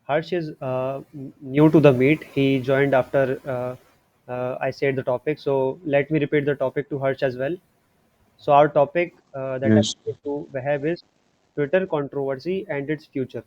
Harsh is new to the meet. He joined after I said the topic. So let me repeat the topic to Harsh as well. So our topic that I Yes. gave to Wahab is Twitter controversy and its future.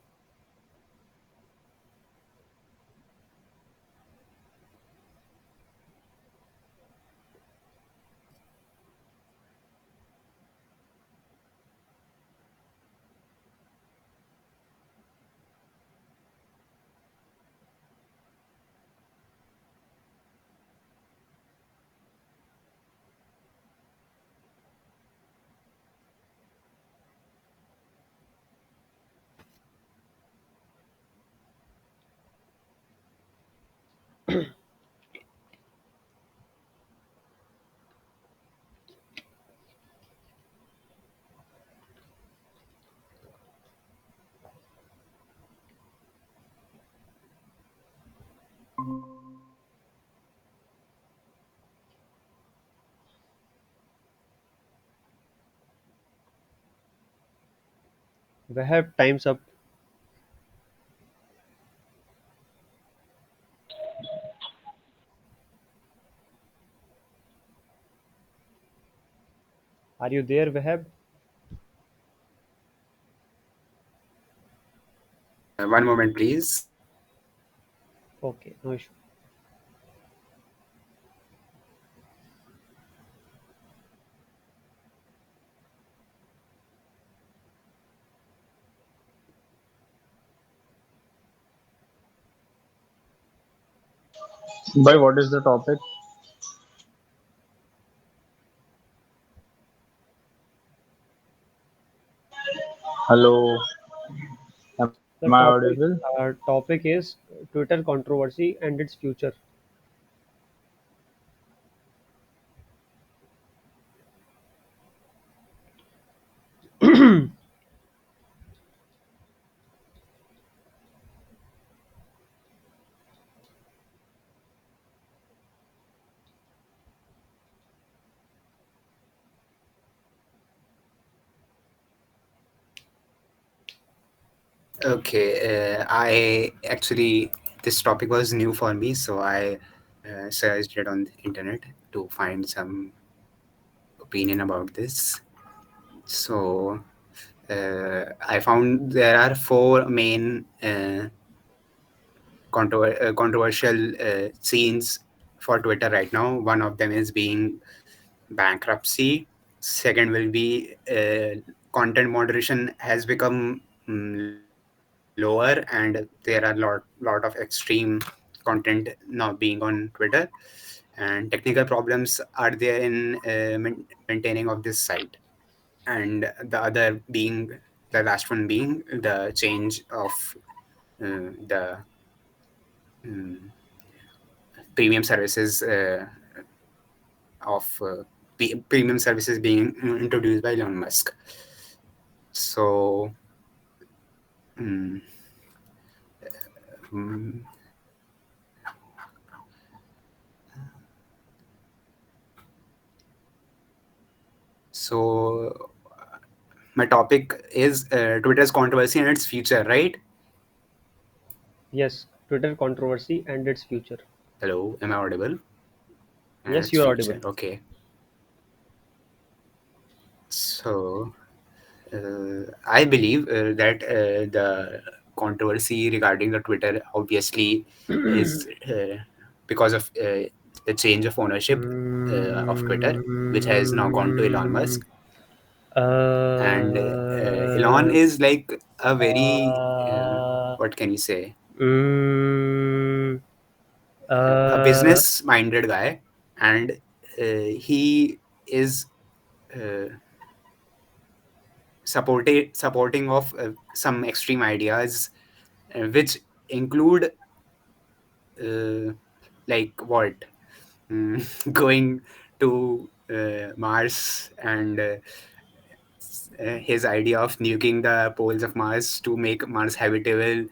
Wahab, time's up. Are you there, Wahab? One moment, please. Okay, no issue. By what is the topic? Hello, am I The audible? topic is Twitter controversy and its future. Okay, I actually, this topic was new for me, so I searched it on the internet to find some opinion about this. So I found there are four main controversial scenes for Twitter right now. One of them is being bankruptcy. Second will be content moderation has become lower, and there are lot of extreme content now being on Twitter, and technical problems are there in maintaining of this site. And the other being the last one being the change of the mm, premium services of premium services being introduced by Elon Musk. So, mm, mm, so my topic is Twitter's controversy and its future, right? Yes, Twitter controversy and its future. Hello, am I audible? And Yes, its you are future, audible. okay. So, I believe that the controversy regarding the Twitter obviously is because of the change of ownership of Twitter, which has now gone to Elon Mm, Musk. And Elon uh, is like a very uh, what can you say, mm, a uh, business minded guy, and he is uh, supporting of some extreme ideas which include like what, going to Mars, and his idea of nuking the poles of Mars to make Mars habitable,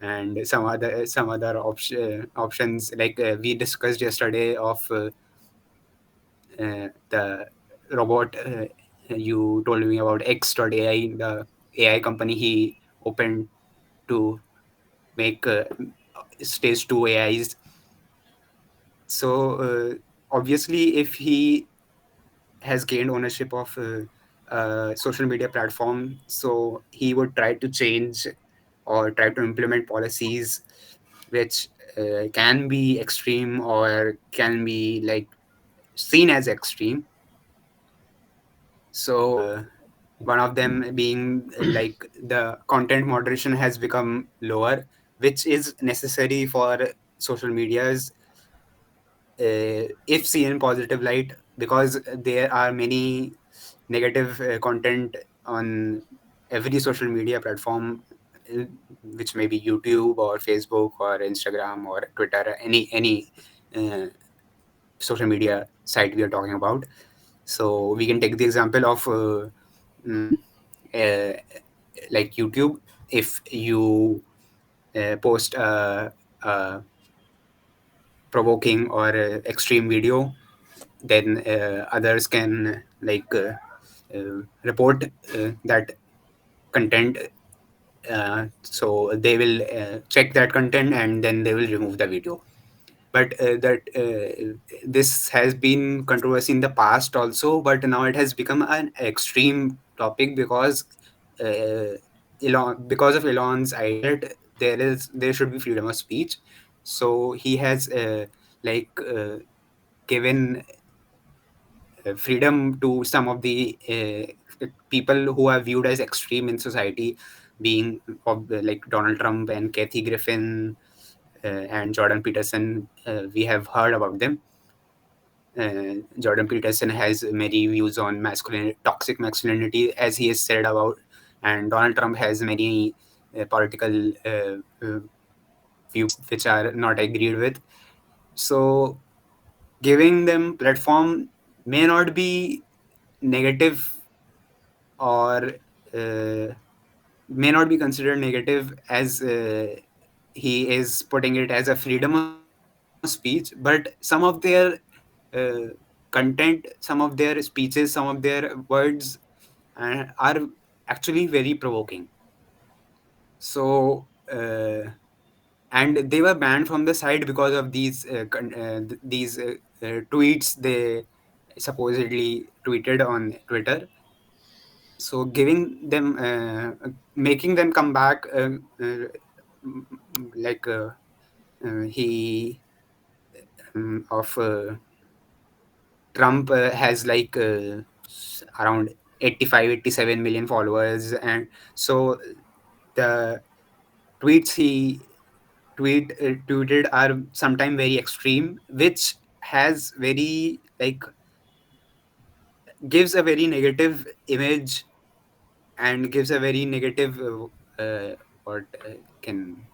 and options like we discussed yesterday of the robot you told me about X.ai, the AI company he opened to make stage 2 AIs. So obviously, if he has gained ownership of social media platform, so he would try to change or try to implement policies which can be extreme or can be like seen as extreme. So one of them being like the content moderation has become lower, which is necessary for social medias if seen in positive light, because there are many negative content on every social media platform, uh, which may be YouTube or Facebook or Instagram or Twitter, any uh, social media site we are talking about. So we can take the example of mm, uh, like YouTube. If you post a provoking or extreme video, then others can report that content. So they will check that content and then they will remove the video. But that this has been controversy in the past also, but now it has become an extreme topic because uh, because of Elon's idea that there should be freedom of speech. So he has like given freedom to some of the people who are viewed as extreme in society, being of like Donald Trump and Kathy Griffin and Jordan Peterson. We have heard about them. Jordan Peterson has many views on masculine, toxic masculinity, as he has said about, and Donald Trump has many political views which are not agreed with. So giving them platform may not be negative, or uh, may not be considered negative, as he is putting it as a freedom of speech, but some of their uh, content, some of their speeches, some of their words are actually very provoking. So and they were banned from the site because of these tweets they supposedly tweeted on Twitter. So giving them making them come back, like he of Trump has like around 85, 87 million followers, and so the tweets he tweeted are sometimes very extreme, which has very like gives a very negative image and gives a very negative what can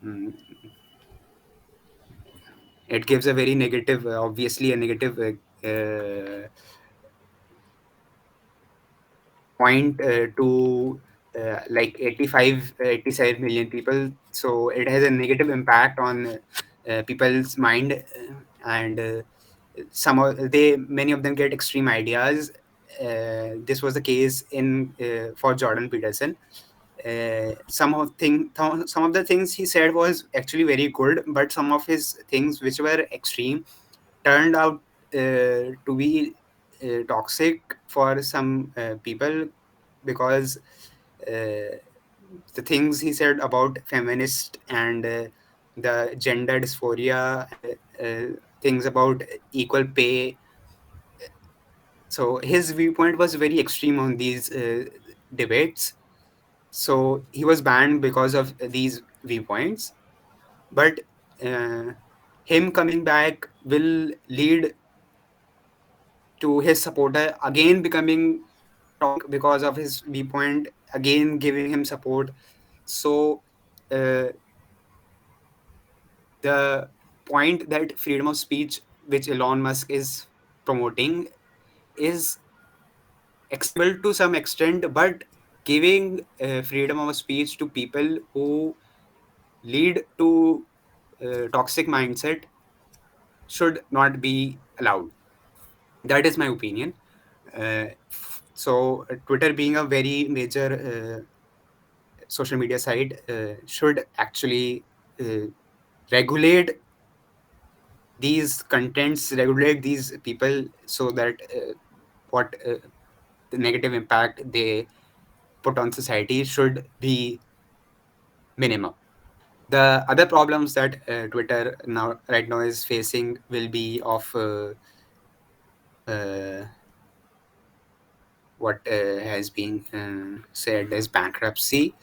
mm, it gives a very negative, obviously a negative point to like 85, 87 million people. So it has a negative impact on people's mind, and some of they many of them get extreme ideas. This was the case in for Jordan Peterson. Some of the things he said was actually very good, but some of his things which were extreme turned out to be toxic for some people, because uh, the things he said about feminist and the gender dysphoria and things about equal pay. So his viewpoint was very extreme on these debates. So he was banned because of these viewpoints. But uh, him coming back will lead to his supporter again becoming toxic because of his viewpoint, again giving him support. So uh, the point that freedom of speech, which Elon Musk is promoting, is acceptable to some extent, but giving freedom of speech to people who lead to toxic mindset should not be allowed. That is my opinion. So Twitter being a very major social media site should actually uh, regulate these contents, regulate these people, so that what the negative impact they put on society should be minimum. The other problems that Twitter now right now is facing will be of uh, what has been said as bankruptcy,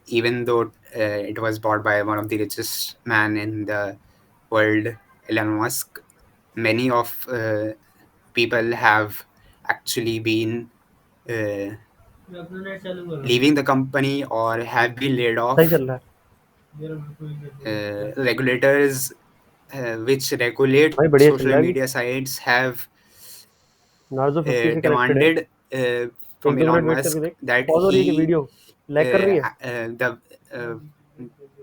even though it was bought by one of the richest man in the world, Elon Musk. Many of people have actually been uh, leaving the company or have been laid सही off. चल रहा है Regulators which regulate भाई, बढ़िया चल social रहा है अभी। media sites have नार्जो 50 से कनेक्टेड है। demanded एक from दो मिनट Elon वेट करके Musk देख, that पॉज हो रही है कि he वीडियो लैग कर रही है। the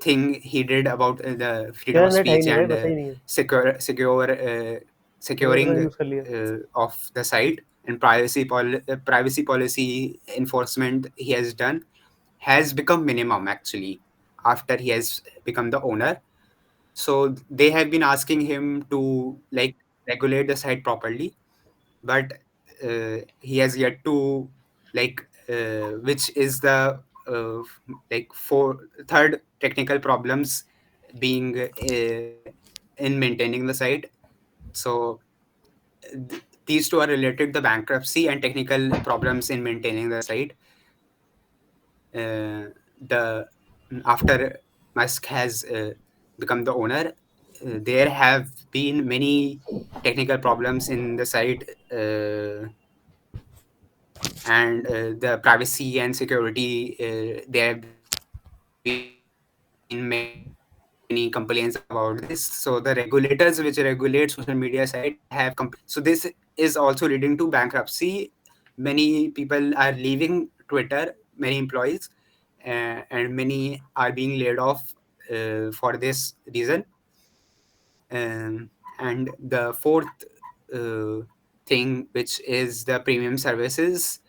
thing he did about the freedom तेरा of नेट है ही speech नहीं भाई, and पता ही नहीं है। मेरे को तो securing यूज कर लिया। of the site and privacy policy enforcement he has done has become minimum actually after he has become the owner. So they have been asking him to like regulate the site properly, but he has yet to like which is the like four third technical problems being in maintaining the site. So these two are related, the bankruptcy and technical problems in maintaining the site. The After Musk has become the owner, there have been many technical problems in the site, and the privacy and security. There have been many complaints about this. So the regulators which regulate social media site have complained. So this is also leading to bankruptcy. Many people are leaving Twitter, many employees, and many are being laid off for this reason. And the fourth uh, thing, which is the premium services,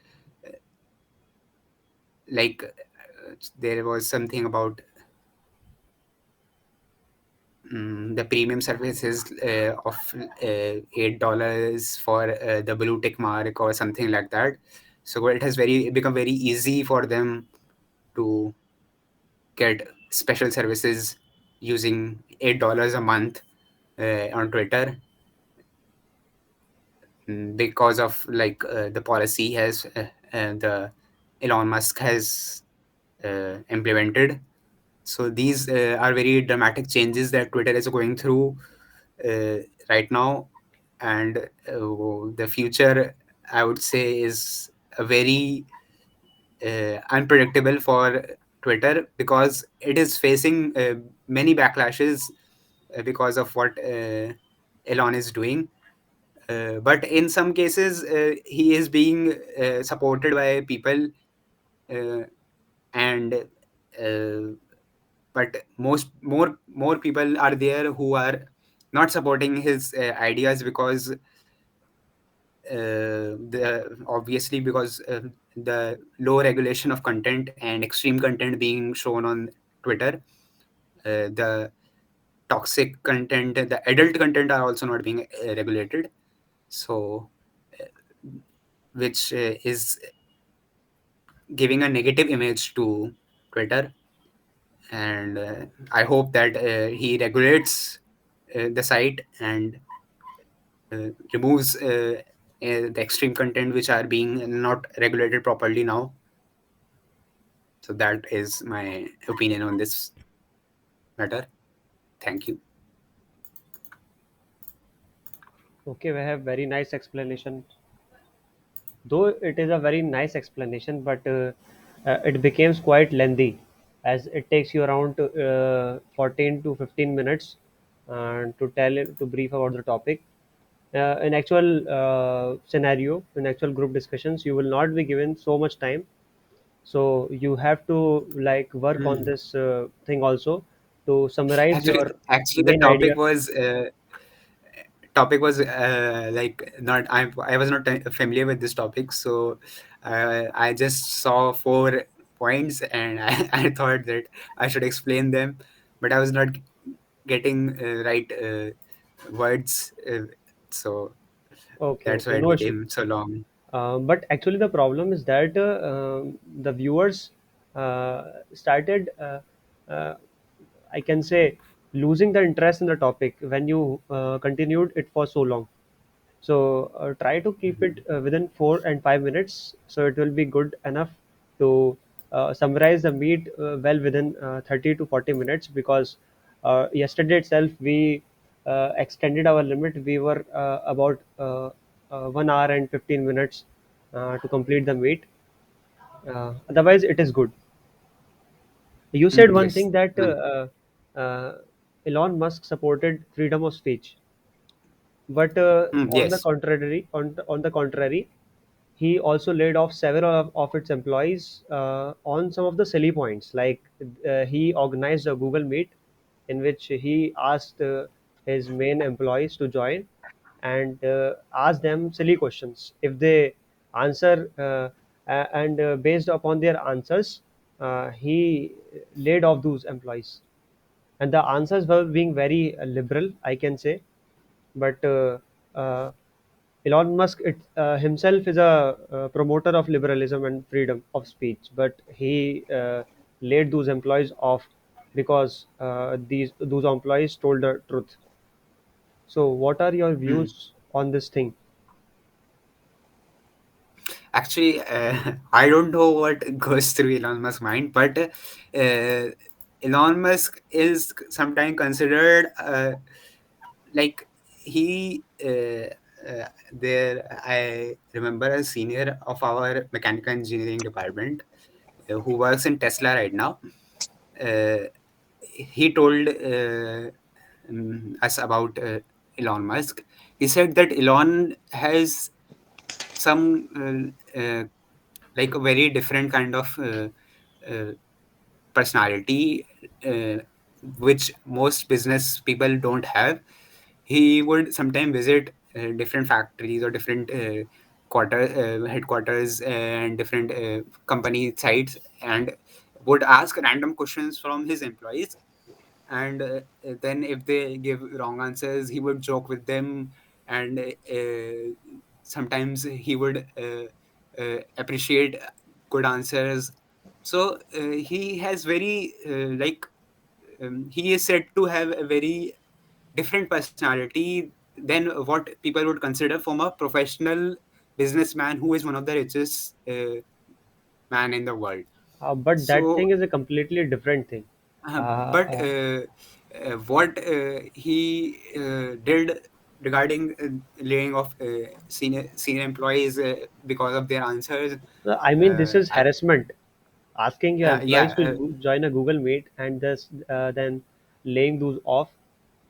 like there was something about the premium services of $8 for the blue tick mark or something like that. So it has very become very easy for them to get special services using $8 a month on Twitter, because of like the policy has the Elon Musk has implemented. So these are very dramatic changes that Twitter is going through uh, right now, and the future, I would say, is a very unpredictable for Twitter because it is facing many backlashes because of what Elon is doing. But in some cases, he is being supported by people, uh, and but more people are there who are not supporting his ideas because the obviously because the low regulation of content and extreme content being shown on Twitter, the toxic content, the adult content are also not being regulated. So which is giving a negative image to Twitter, and I hope that he regulates the site and removes the extreme content which are being not regulated properly now. So that is my opinion on this matter. Thank you. Okay, we have very nice explanation. Though it is a very nice explanation, but it becomes quite lengthy, as it takes you around 14 to 15 minutes to to brief about the topic. In actual scenario, in actual group discussions, you will not be given so much time. So you have to like work on Hmm. this thing also to summarize Actually, your actually, the main idea. topic was like not I was not familiar with this topic, so I just saw four. points, and I thought that I should explain them, but I was not getting right words, so Okay, that's okay, why it no issue. became so long. But actually, the problem is that the viewers started, uh, I can say, losing the interest in the topic when you continued it for so long. So try to keep it within 4 and 5 minutes, so it will be good enough to summarize the meet well within 30 to 40 minutes. Because yesterday itself we extended our limit. We were about 1 hour and 15 minutes to complete the meet. Otherwise, it is good. You said one Yes. thing that Elon Musk supported freedom of speech, but Yes. on the contrary, he also laid off several of its employees on some of the silly points. Like he organized a Google Meet in which he asked his main employees to join and ask them silly questions. If they answer and based upon their answers, he laid off those employees. And the answers were being very liberal, I can say. But uh, Elon Musk himself is a promoter of liberalism and freedom of speech, but he laid those employees off because these those employees told the truth. So, what are your Hmm. views on this thing? Actually, I don't know what goes through Elon Musk's mind, but Elon Musk is sometimes considered like he. There, I remember a senior of our mechanical engineering department who works in Tesla right now. Uh, he told us about Elon Musk. He said that Elon has some like a very different kind of uh, personality, uh, which most business people don't have. He would sometimes visit different factories or different headquarters and different company sites, and would ask random questions from his employees. And then if they give wrong answers, he would joke with them. And sometimes he would appreciate good answers. So he has very he is said to have a very different personality than what people would consider from a professional businessman who is one of the richest man in the world. But that So thing is a completely different thing. uh, Uh, but what he did regarding laying off senior employees because of their answers, I mean, this is I, harassment. Asking your employees yeah, to join a Google Meet and just then laying those off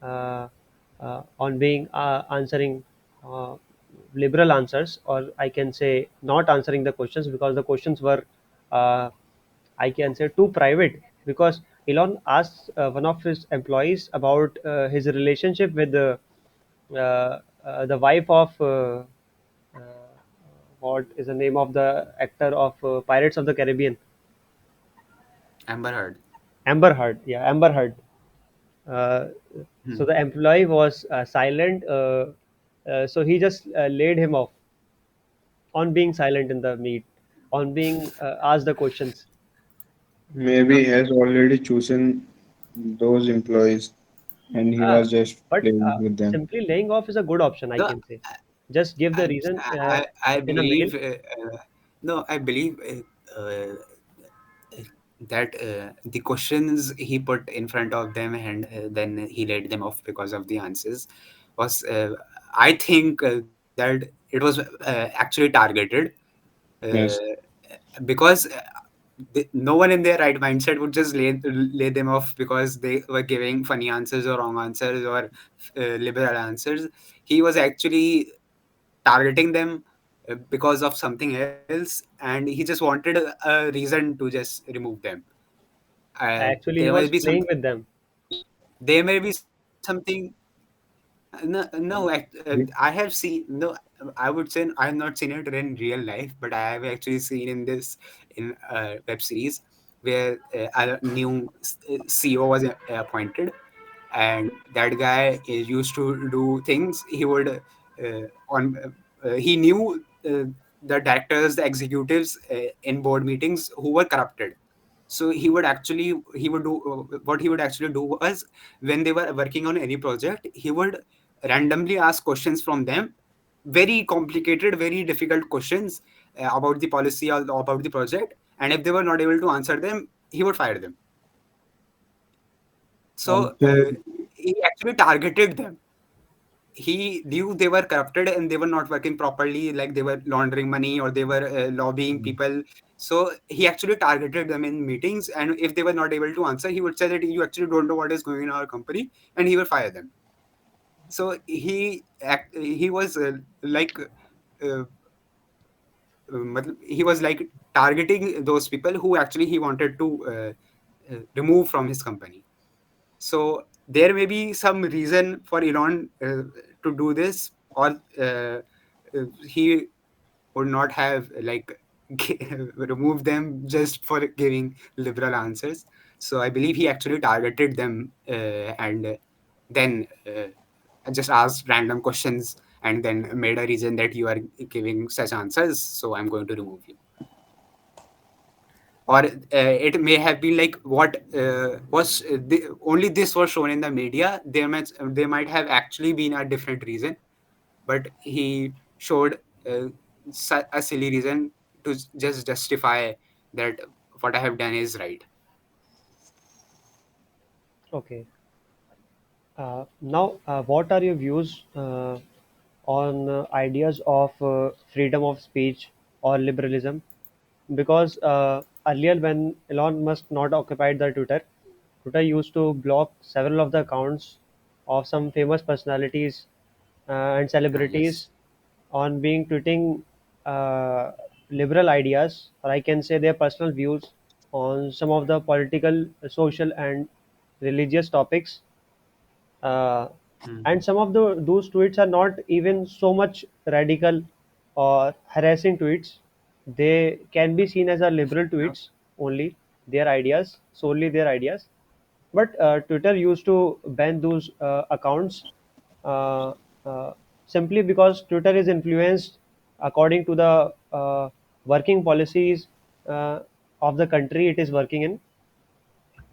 on being answering uh, liberal answers, or I can say not answering the questions because the questions were, uh, I can say, too private. Because Elon asked one of his employees about his relationship with the wife of uh, what is the name of the actor of Pirates of the Caribbean? Amber Heard. Amber Heard. Yeah, Amber Heard. Uh, Hmm. so the employee was silent. So he just laid him off on being silent in the meet, on being asked the questions. Maybe No, he has already chosen those employees and he Uh, was just but playing with them. simply laying off is a good option, I no, can say. Just give the I, reason I in a mail. believe no, I believe that the questions he put in front of them, and then he let them off because of the answers, was I think that it was actually targeted, uh, Yes. because no one in their right mindset would just lay them off because they were giving funny answers or wrong answers or liberal answers. He was actually targeting them because of something else, and he just wanted a reason to just remove them. Actually, he There may was be playing something. with them. There may be something. No, no. I have seen no. I would say I have not seen it in real life, but I have actually seen in this in web series where a new CEO was appointed, and that guy used to do things. He would on he knew the directors, the executives in board meetings who were corrupted. So he would do what he would actually do was, when they were working on any project, he would randomly ask questions from them, very complicated, very difficult questions about the policy or about the project, and if they were not able to answer them, he would fire them. So Also, he actually targeted them. He knew they were corrupted and they were not working properly, like they were laundering money or they were lobbying people. So he actually targeted them in meetings, and if they were not able to answer, he would say that you actually don't know what is going in our company, and he will fire them. So he was like uh, he was like targeting those people who actually he wanted to remove from his company. So there may be some reason for Elon to do this, or he would not have like removed them just for giving liberal answers. So I believe he actually targeted them and then just asked random questions and then made a reason that you are giving such answers, so I'm going to remove you. Or it may have been like what was only this was shown in the media. There might have actually been a different reason, but he showed uh, a silly reason to just justify that what I have done is right. Okay. Now, what are your views on ideas of freedom of speech or liberalism? Because earlier, when Elon Musk not occupied the Twitter, Twitter used to block several of the accounts of some famous personalities and celebrities Yes. on being tweeting uh, liberal ideas, or I can say their personal views on some of the political, social, and religious topics. uh, and Hmm. some of those tweets are not even so much radical or harassing tweets. They can be seen as a liberal tweets only, their ideas, solely their ideas. But Twitter used to ban those accounts uh, uh, simply because Twitter is influenced according to the working policies uh, of the country it is working in.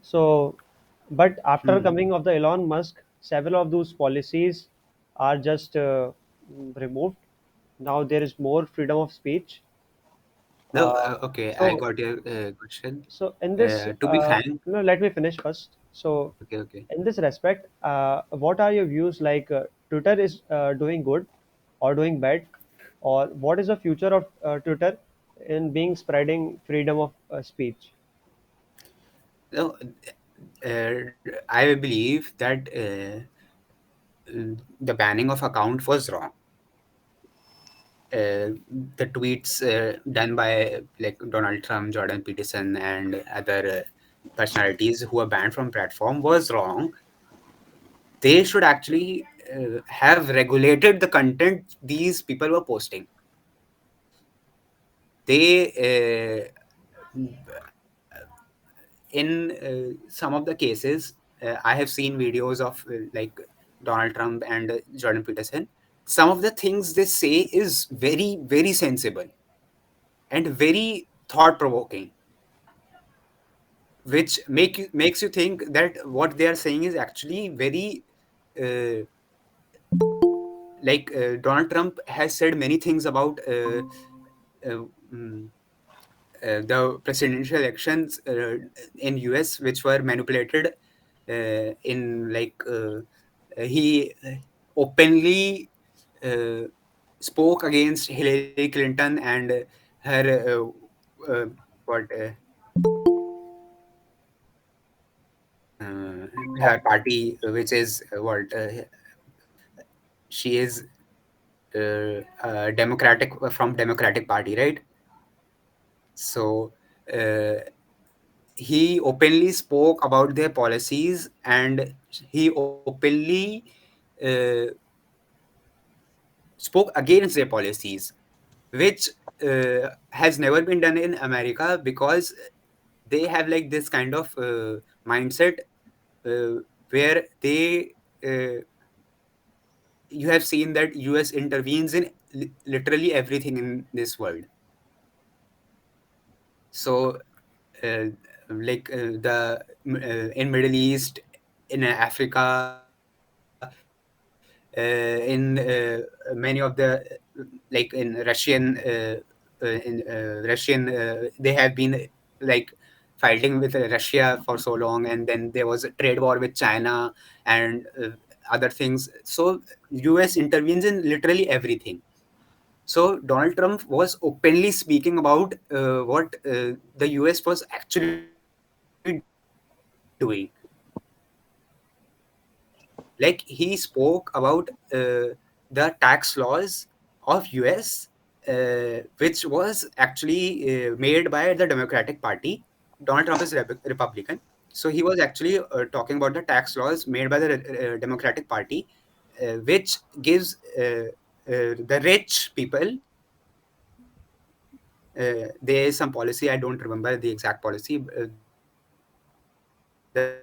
So, but after Hmm. coming of the Elon Musk, several of those policies are just removed. Now there is more freedom of speech. No, Uh, okay, I so, got your question. so in this, To be frank, no, let me finish first. So, okay, okay. in this respect, what are your views? Like Twitter is doing good or doing bad, or what is the future of Twitter in being spreading freedom of speech? No, I believe that the banning of account was wrong. The tweets done by like Donald Trump, Jordan Peterson, and other personalities who were banned from platform was wrong. They should actually have regulated the content these people were posting. They in some of the cases, I have seen videos of like Donald Trump and Jordan Peterson. Some of the things they say is very very sensible and very thought provoking, which makes you think that what they are saying is actually very uh, like Donald Trump has said many things about uh, mm, the presidential elections in US, which were manipulated in like he openly uh, spoke against Hillary Clinton and her uh, what her party, which is what she is Democratic from Democratic Party, right? So uh, he openly spoke about their policies, and he openly uh, spoke against their policies, which has never been done in America, because they have like this kind of mindset where they you have seen that US intervenes in literally everything in this world. So the in Middle East, in Africa, in many of the like in Russian, they have been like fighting with Russia for so long, and then there was a trade war with China and other things. So US intervenes in literally everything. So Donald Trump was openly speaking about what the US was actually doing. Like he spoke about the tax laws of US, which was actually made by the Democratic Party. Donald Trump is Republican, so he was actually talking about the tax laws made by the Democratic Party, which gives the rich people. There is some policy, I don't remember the exact policy. The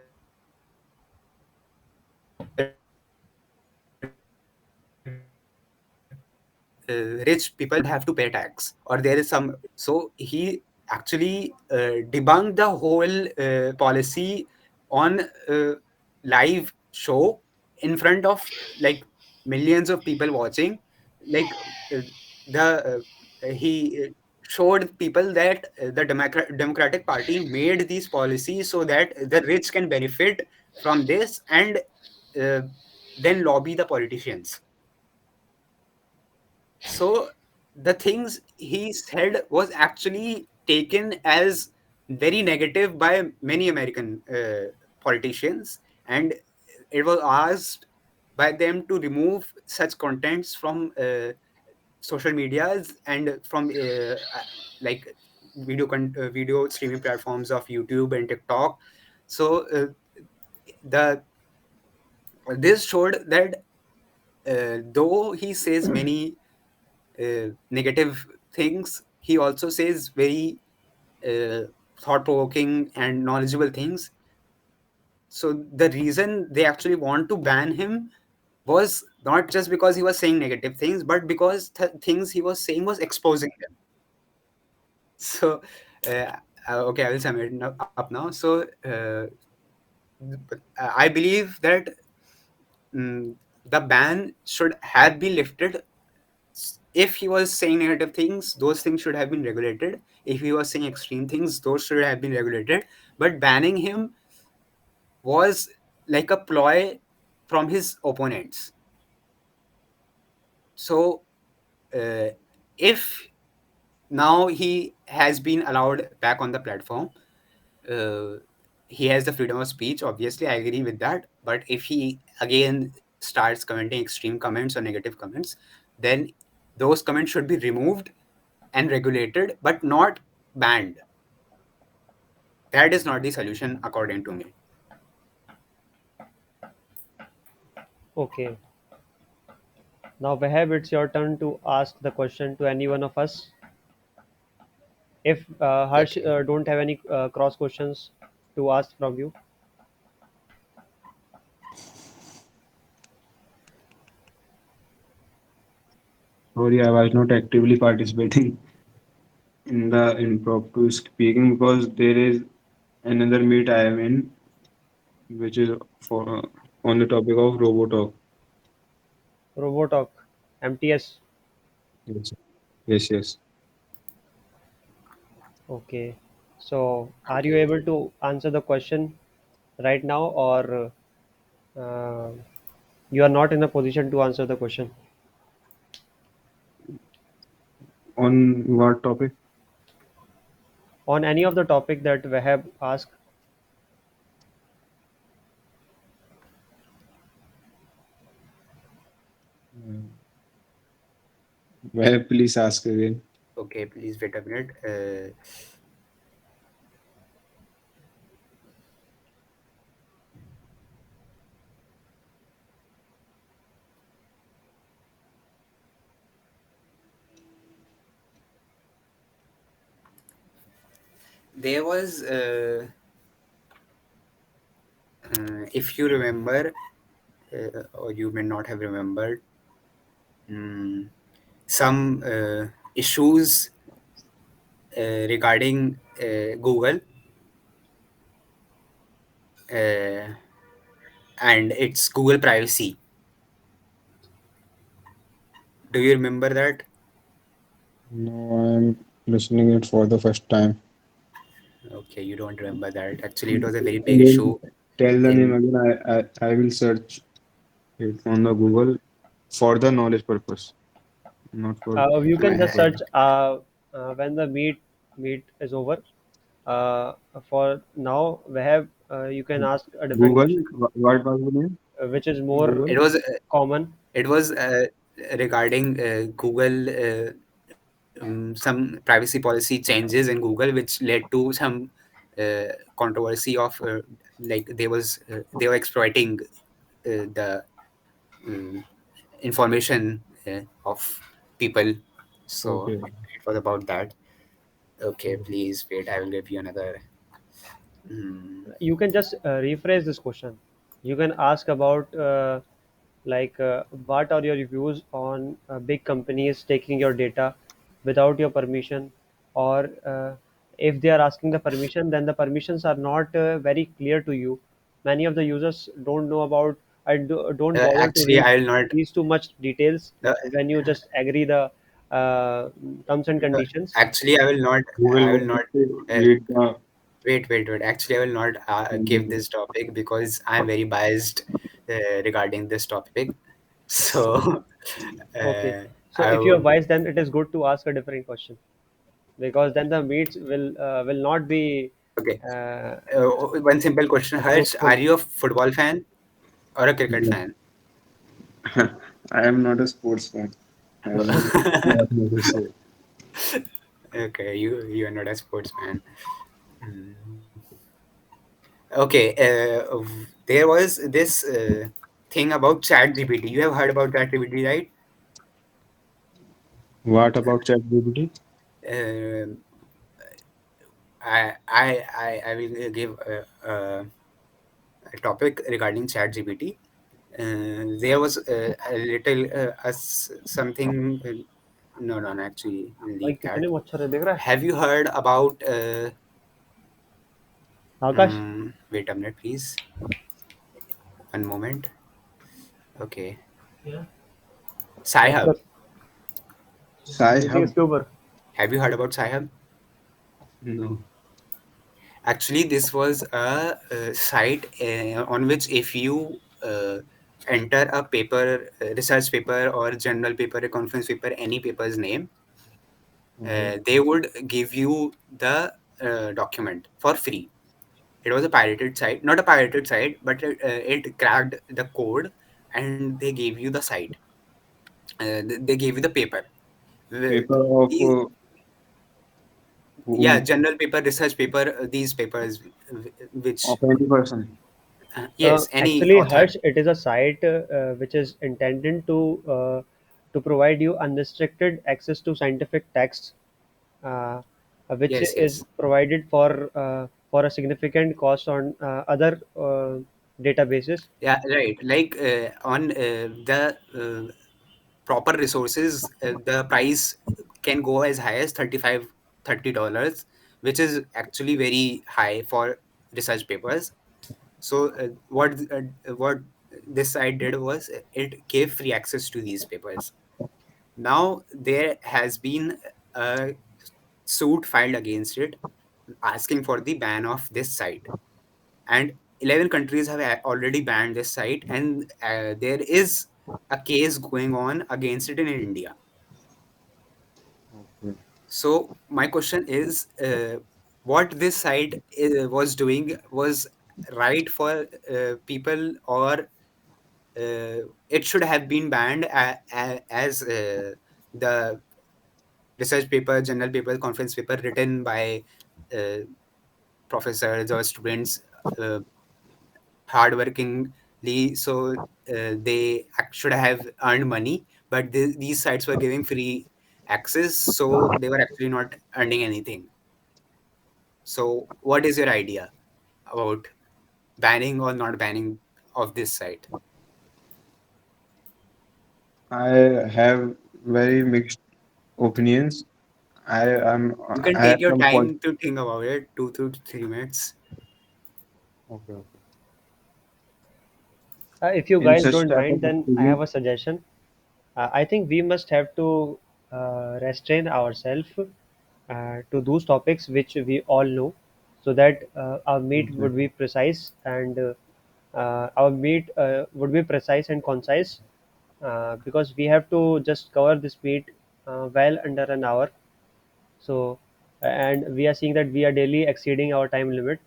rich people have to pay tax, or there is some. So he actually debunked the whole policy on live show in front of like millions of people watching. Like uh, the he showed people that the Democratic Party made these policies so that the rich can benefit from this, and uh, then lobby the politicians. So the things he said was actually taken as very negative by many American politicians, and it was asked by them to remove such contents from social medias and from like video streaming platforms of YouTube and TikTok. So the this showed that though he says many negative things, he also says very uh, thought provoking and knowledgeable things. So the reason they actually want to ban him was not just because he was saying negative things, but because things he was saying was exposing them. So, uh, okay, I will sum it up now. So, I believe that mm, the ban should have been lifted. If he was saying negative things, those things should have been regulated. If he was saying extreme things, those should have been regulated. But banning him was like a ploy from his opponents. So if now he has been allowed back on the platform, uh, he has the freedom of speech. Obviously, I agree with that. But if he again starts commenting extreme comments or negative comments, then those comments should be removed and regulated, but not banned. That is not the solution, according to me. Okay. Now, Wahab, it's your turn to ask the question to any one of us. If Harsh Okay. don't have any cross questions to ask from you. Sorry, I was not actively participating in the impromptu speaking because there is another meet I am in, which is for on the topic of Robotalk. Robotalk, MTS. Yes, yes, yes. Okay. So, are you able to answer the question right now, or you are not in a position to answer the question On what topic? on any of the topic that Wahab asked? Where please ask again. Okay, please wait a minute. there was, if you remember, or you may not have remembered, mm, some issues regarding Google uh, and its Google privacy. Do you remember that? No, I'm listening it for the first time. Okay, you don't remember that. Actually, it was a very big Then issue tell the name in. again. I will search it on the Google for the knowledge purpose, not for You can business just uh, search purpose. when the meet is over. Uh, for now, we have you can ask a different Google. question, What was the name? which is more Google. it was common. it was regarding Google, some privacy policy changes in Google, which led to some controversy of, like they were exploiting the um, information of people. So Okay. it was about that. Okay, Okay. please wait. I will give you another. Mm, You can just rephrase this question. You can ask about what are your views on big companies taking your data without your permission, or if they are asking the permission, then the permissions are not very clear to you. Many of the users don't know about and don't bother to actually, read I will not. these too much details Uh, when you just agree the terms and conditions. actually, I will not. I Google will wants not. to Uh, read the. wait. Actually, I will not give this topic because I'm very biased regarding this topic. So, Okay, uh, so I if you are would. wise, then it is good to ask a different question, because then the meets will not be Okay. uh, One simple question, Harsh. fruitful. Are you a football fan or a cricket No. fan? I am not a sports fan. I will not know to say. Okay, you are not a sportsman. Hmm. Okay, there was this thing about Chat GPT. You have heard about Chat GPT, right? What about ChatGPT? Uh, I will give a topic regarding Chat GPT. There was a little something. No, actually, भाई leave that. कितने मच्छर है देख रहा है Have you heard about? Akash Wait a minute, please. One moment. Okay, बंद Sci-Hub. कर Sai नीचे Hub? इसके ऊपर Have you heard about Sci-Hub? No. Actually, this was a site on which if you enter a paper, research paper or journal paper, a conference paper, any paper's name, Okay. they would give you the document for free. It was a pirated site, not a pirated site, but it cracked the code and they gave you the site. They gave you the paper. Uh, Paper of These, yeah, whom? journal paper, research paper, these papers, which, Of any person. yes, any actually author. Harsh, it is a site which is intended to provide you unrestricted access to scientific texts, uh, which Yes, is yes. provided for a significant cost on other databases. Yeah, right. Like on the proper resources, the price can go as high as 35, $30, which is actually very high for research papers. So what this site did was it gave free access to these papers. Now there has been a suit filed against it asking for the ban of this site, and 11 countries have already banned this site, and there is a case going on against it in India. Okay. So my question is, what this site was doing was right for people, or it should have been banned as the research paper, journal paper, conference paper written by uh, professors or students uh, hardworkingly, so they should have earned money, but these sites were giving free access, so they were actually not earning anything. So, what is your idea about banning or not banning of this site? I have very mixed opinions. You can I have take your some point. time to think about it, 2 to 3 minutes. Okay, okay. If you In guys such don't type of mind, then I have experience, a suggestion. I think we must have to restrain ourselves to those topics which we all know, so that our meat would be exactly. precise and our meat would be precise and concise, because we have to just cover this meat well under an hour. So, and we are seeing that we are daily exceeding our time limit.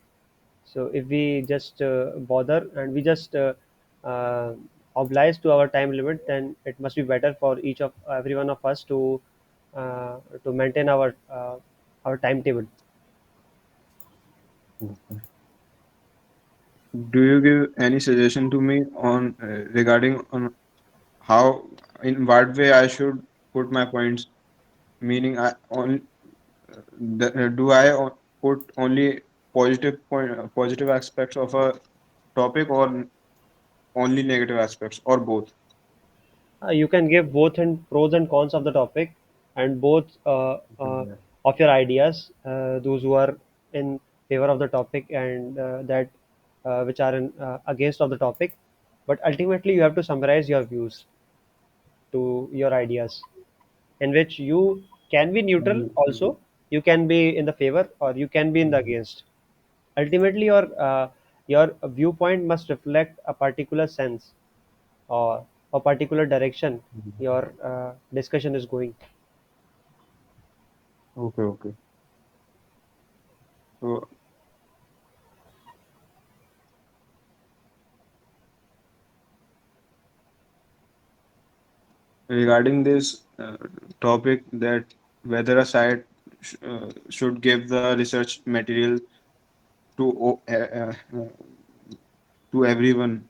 So if we just bother and we just uh, oblige to our time limit, then it must be better for each of every one of us to maintain our timetable. Okay. Do you give any suggestion to me on regarding on how, in what way I should put my points? Meaning, do I put only positive aspects of a topic, or only negative aspects, or both? You can give both and pros and cons of the topic, and both Yeah. of your ideas. Those who are in favor of the topic and that which are in against of the topic. But ultimately, you have to summarize your views to your ideas, in which you can be neutral also, you can be in the favor or you can be in the against. Ultimately, your viewpoint must reflect a particular sense or a particular direction your discussion is going. Okay, okay. So regarding this topic, that whether a site should give the research material to to everyone,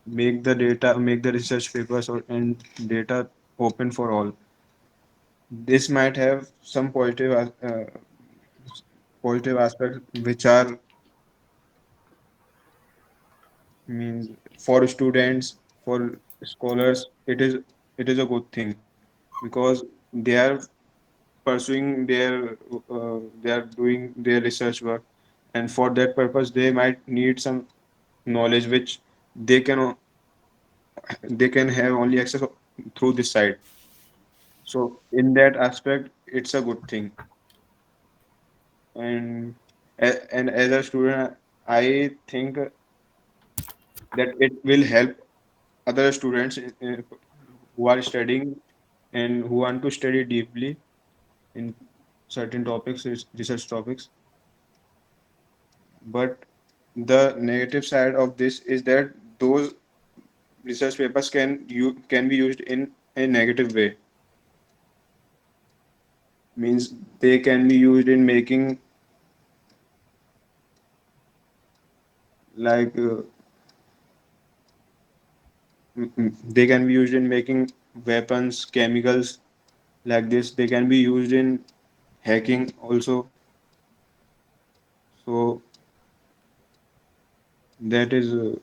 make the research papers or and data open for all. This might have some positive aspects, which are, means, for students, for scholars, it is a good thing, because they are pursuing they are doing their research work, and for that purpose they might need some knowledge which they can o- they can have only access through this site. So in that aspect, it's a good thing. And and as a student, I think that it will help other students who are studying and who want to study deeply in certain topics, research topics. But the negative side of this is that those research papers can be used in a negative way. Means they can be used in making, like they can be used in making weapons, chemicals, like this. They can be used in hacking also. So that is,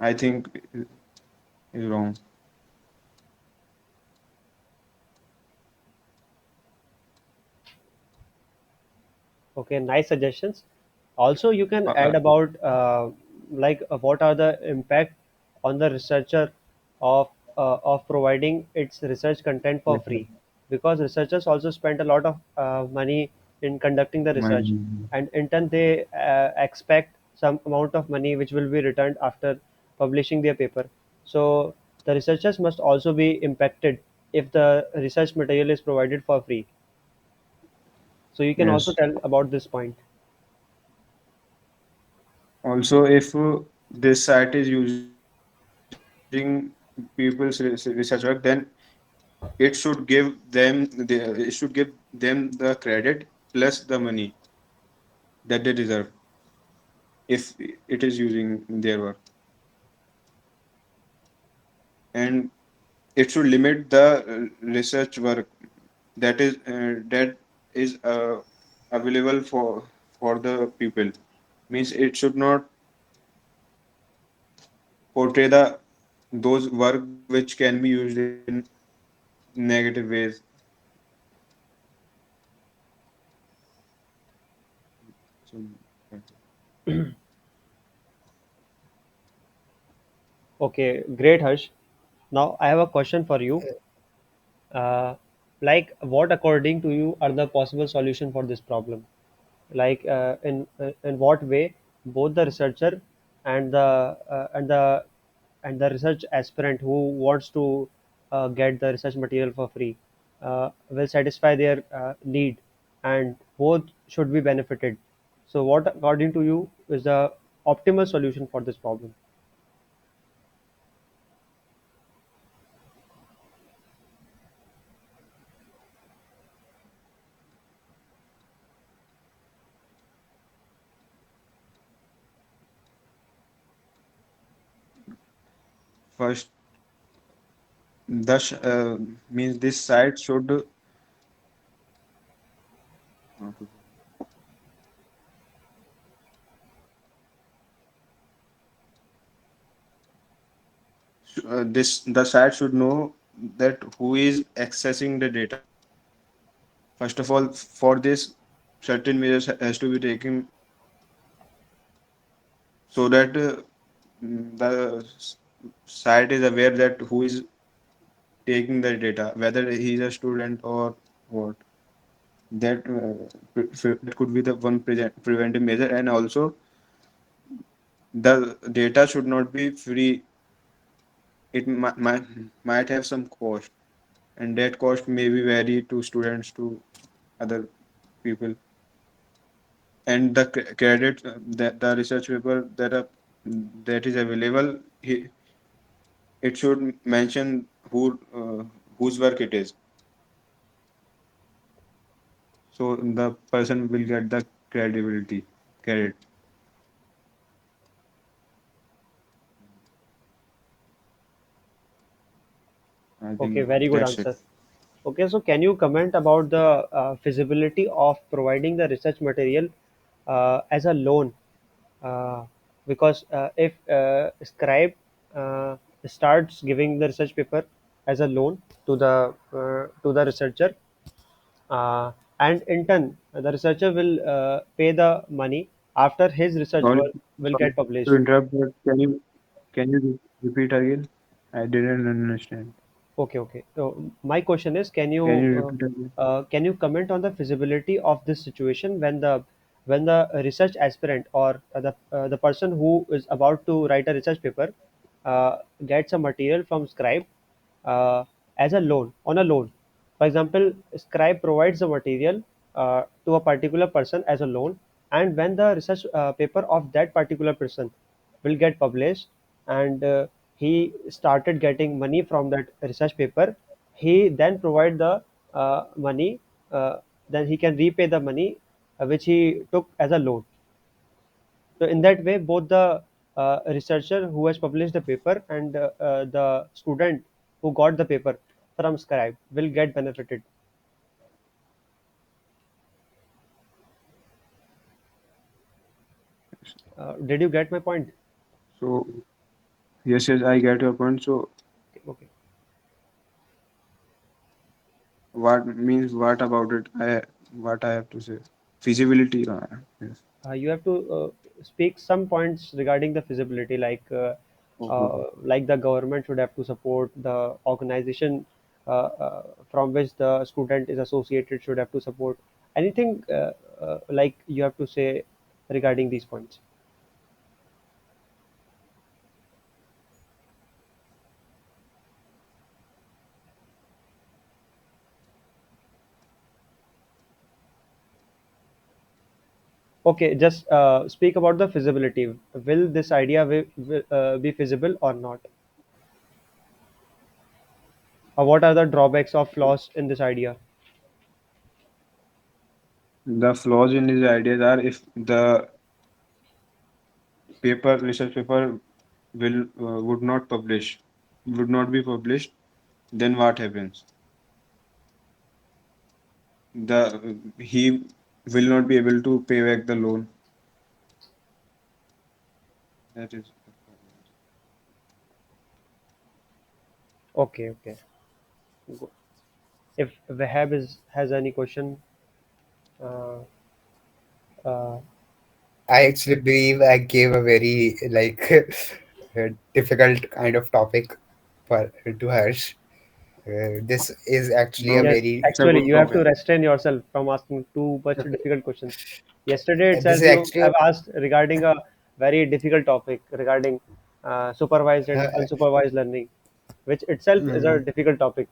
I think, is wrong. Okay, nice suggestions. Also, you can Uh, add uh, about what are the impact on the researcher of providing its research content for yes, free, because researchers also spend a lot of money in conducting the research, my- and in turn they expect some amount of money which will be returned after publishing their paper. So the researchers must also be impacted if the research material is provided for free. So you can also yes. tell about this point. Also, if this site is using people's research work, then it should give them the credit plus the money that they deserve, if it is using their work. And it should limit the research work that is available for the people. Means it should not portray the those work which can be used in negative ways. So, Okay, great, Harsh. Now I have a question for you. Uh, like, what according to you are the possible solution for this problem? Like, in what way both the researcher and the research aspirant who wants to get the research material for free will satisfy their need, and both should be benefited. So, what according to you is the optimal solution for this problem? first, thus means this site should this the site should know that who is accessing the data. First of all, for this, certain measures has to be taken so that the site is aware that who is taking the data, whether he is a student or what. That that could be the one preventive measure, and also the data should not be free. It might have some cost, and that cost may be vary to students to other people. And the credit that the research paper that is available, it should mention whose work it is, so the person will get the credibility credit. I Okay, think very good that's it. answer. Okay, so can you comment about the feasibility of providing the research material as a loan? Uh, because if Scribe starts giving the research paper as a loan to the researcher, uh, and in turn the researcher will pay the money after his research Sorry, work will sorry get to published. interrupt, but can you repeat again? I didn't understand. Okay, okay. So my question is, Can you repeat again? can you comment on the feasibility of this situation when the research aspirant or the person who is about to write a research paper gets a material from Scribe uh, as a loan on a loan. For example, Scribe provides the material to a particular person as a loan, and when the research paper of that particular person will get published, and he started getting money from that research paper, he then provide the money, then he can repay the money which he took as a loan. So in that way, both the researcher who has published the paper and the student who got the paper from Scribe will get benefited. Did you get my point? So yes, yes, I get your point. So Okay, okay. what means what about it? What I have to say? Feasibility. Yes. You have to speak some points regarding the feasibility, Okay. like the government should have to support the organization from which the student is associated should have to support anything, like you have to say regarding these points. Okay, just speak about the feasibility. Will this idea will, be feasible or not? Or what are the drawbacks or flaws in this idea? The flaws in these ideas are if the research paper will would not be published, then what happens? The he will not be able to pay back the loan. That is the problem. Okay, okay. Go- If Wahab has any question, uh, uh, I actually believe I gave a very like difficult kind of topic for to Harsh. This is actually a No, yes, very it's a actually, good you have to topic. restrain yourself from asking too much difficult questions. Yesterday this itself, is you actually have asked regarding a very difficult topic regarding supervised and uh, unsupervised learning, which itself is a mm, difficult topic.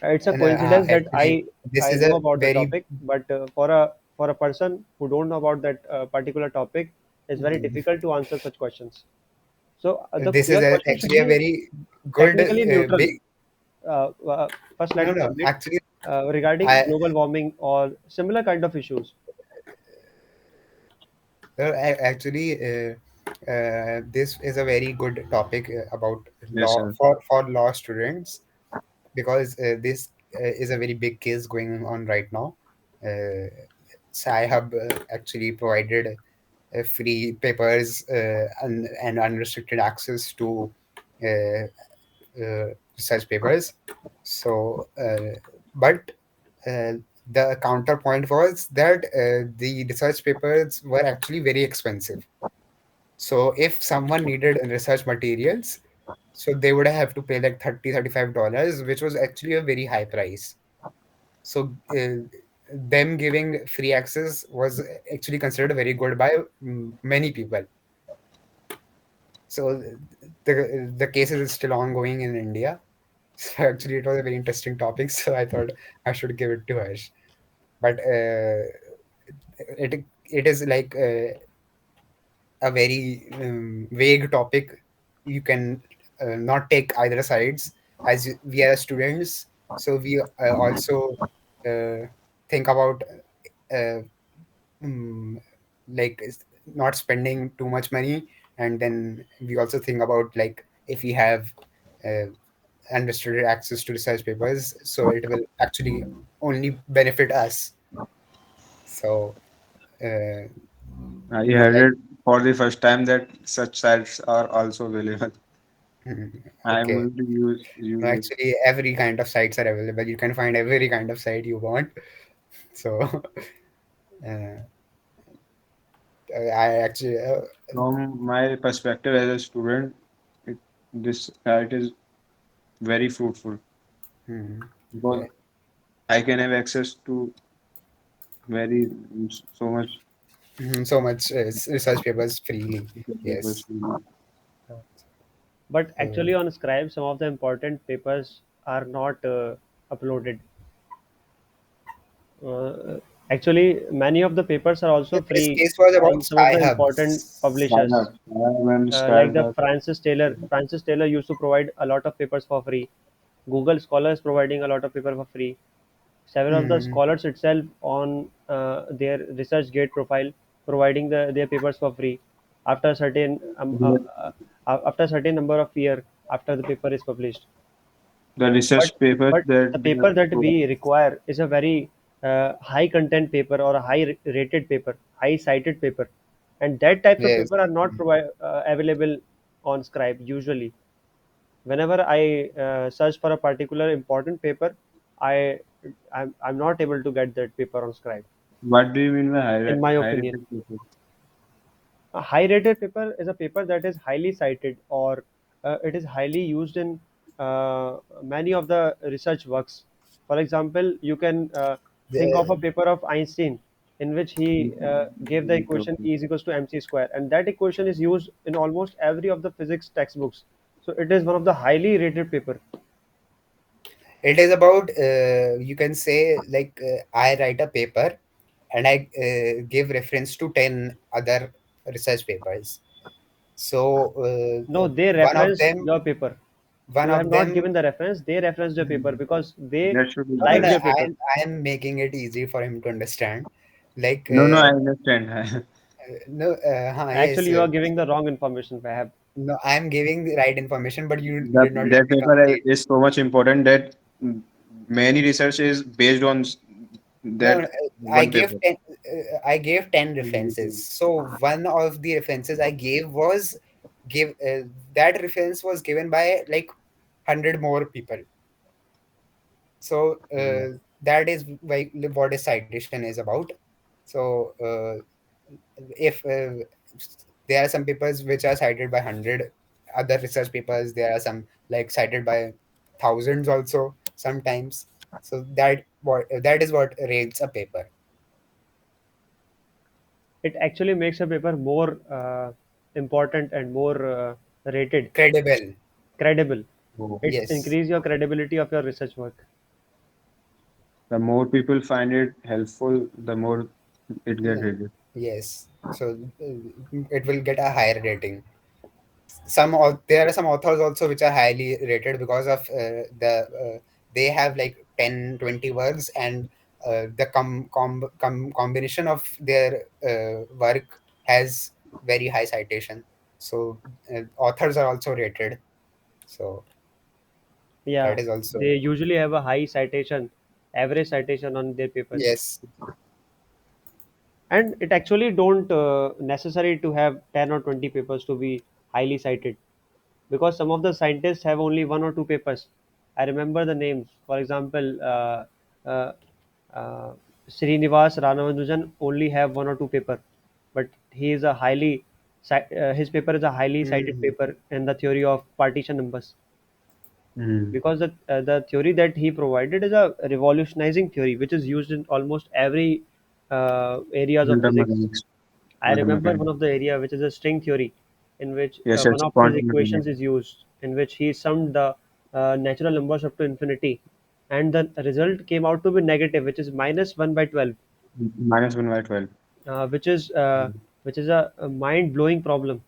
It's a and, coincidence that actually this I is know a about the very topic, but for a person who don't know about that particular topic, it's very mm, difficult to answer such questions. So the this is your question should actually a be very good technically neutral. big Uh, uh, First, let no me no complete actually regarding I global warming or similar kind of issues. actually this is a very good topic about Yes, law sir. for law students because this is a very big case going on right now. Uh, Sai Hub actually provided free papers and unrestricted access to uh, research papers. So, but uh, the counterpoint was that the research papers were actually very expensive. So, if someone needed research materials, so they would have to pay like $35, which was actually a very high price. So, them giving free access was actually considered very good by many people. So, the case is still ongoing in India. So actually, it was a very interesting topic. So I thought I should give it to Harsh. But it is like a very vague topic. You can not take either sides as we are students. So we also uh, think about uh, mm, like not spending too much money, and then we also think about like if we have uh, unrestricted access to research papers, so it will actually only benefit us. So uh, I like heard it for the first time that such sites are also available. I am okay, going to use it. actually every kind of sites are available. You can find every kind of site you want. So uh, I actually From my perspective as a student, it, this site is very fruitful hmm, because I can have access to very so much so much research papers freely. papers. Yes. But Uh, actually, on Scribe, some of the important papers are not uploaded. Uh, Actually, many of the papers are also this free case was about from some of Sky the important Hubs. publishers. Skyhub. I am Like Skyhub. the Francis Taylor. Francis Taylor used to provide a lot of papers for free. Google Scholar is providing a lot of paper for free. Several of the Hmm. scholars itself on their ResearchGate profile providing their papers for free after a certain after a certain number of year after the paper is published. The But research papers but that the they paper have that provided. we require is a very high content paper or a high rated paper, high cited paper, and that types of Yes. paper are not available on Scribe usually. Whenever I search for a particular important paper, I I'm not able to get that paper on Scribe. What do you mean by In my high opinion, rated papers? a high rated paper is a paper that is highly cited or it is highly used in many of the research works. For example, you can think of a The, paper of Einstein in which he gave the Okay, equation okay. E is equals to mc square, and that equation is used in almost every of the physics textbooks. So it is one of the highly rated paper. it is about you can say like I write a paper and I give reference to 10 other research papers. So No, they one of referenced them your paper. one You have of not them given the reference. They referenced your paper because they That should be no, no, liked no, there. your paper. I am making it easy for him to understand. Like No, no, I understand. no yes Actually, you are giving the wrong information, Wahab. no, I am giving the right information, but you That did not let that me paper complete. is so much important that many research is based on No, That I one gave paper. 10. I gave 10 references. So one of the references I gave was give that reference was given by like 100 more people. So that is like what a citation is about. So if there are some papers which are cited by 100 other research papers, there are some like cited by thousands also sometimes. So that is what rates a paper. It actually makes a paper more important and more rated, Credible. credible. Oh. It Yes. increase your credibility of your research work. The more people find it helpful, the more it get Yeah. rated. Yes. So it will get a higher rating. There are some authors also which are highly rated because of they have like 10, 20 works, and the combination of their work has very high citation. So authors are also rated. So that Yeah, is also. they usually have a high citation, average citation on their papers. Yes. And it actually don't necessary to have 10 or 20 papers to be highly cited, because some of the scientists have only one or two papers. I remember the names. For example, uh, uh, Srinivas Ramanujan only have one or two paper, but he is a his paper is a highly cited Mhm. paper in the theory of partition numbers, Mm. because the theory that he provided is a revolutionizing theory which is used in almost every areas of Quantum physics. mechanics. I Quantum remember mechanics. one of the area which is a string theory, in which Yes, one yes, of his quantum equations mechanics. is used, in which he summed the natural numbers up to infinity, and the result came out to be negative, which is minus 1 by 12, Minus 1 by 12. uh, which is uh, which is a mind blowing problem.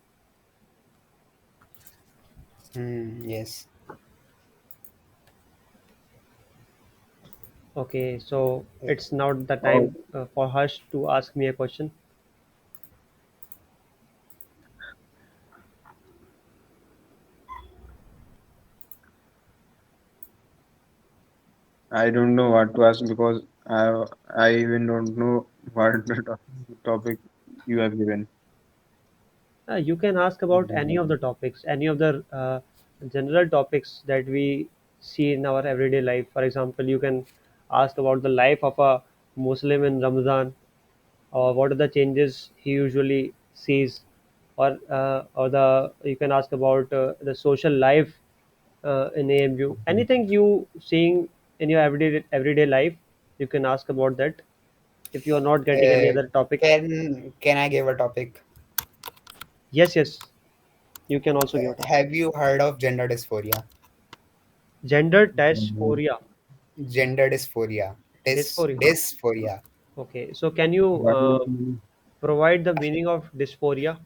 Yes. Okay, so Uh, it's now the Oh, time for Harsh to ask me a question. I don't know what to ask because I even don't know what the topic you have given. You can ask about any of the topics, any of the general topics that we see in our everyday life. For example, you can ask about the life of a Muslim in Ramadan, or what are the changes he usually sees, or the you can ask about the social life in AMU. Anything you seeing in your everyday life, you can ask about that. If you are not getting any uh, other topic, can I give a topic? yes, yes, you can also give a topic. Have you heard of gender dysphoria? Gender dysphoria. Gender dysphoria. Dysphoria. Dysphoria. Okay, so can you What is it? provide the meaning of dysphoria?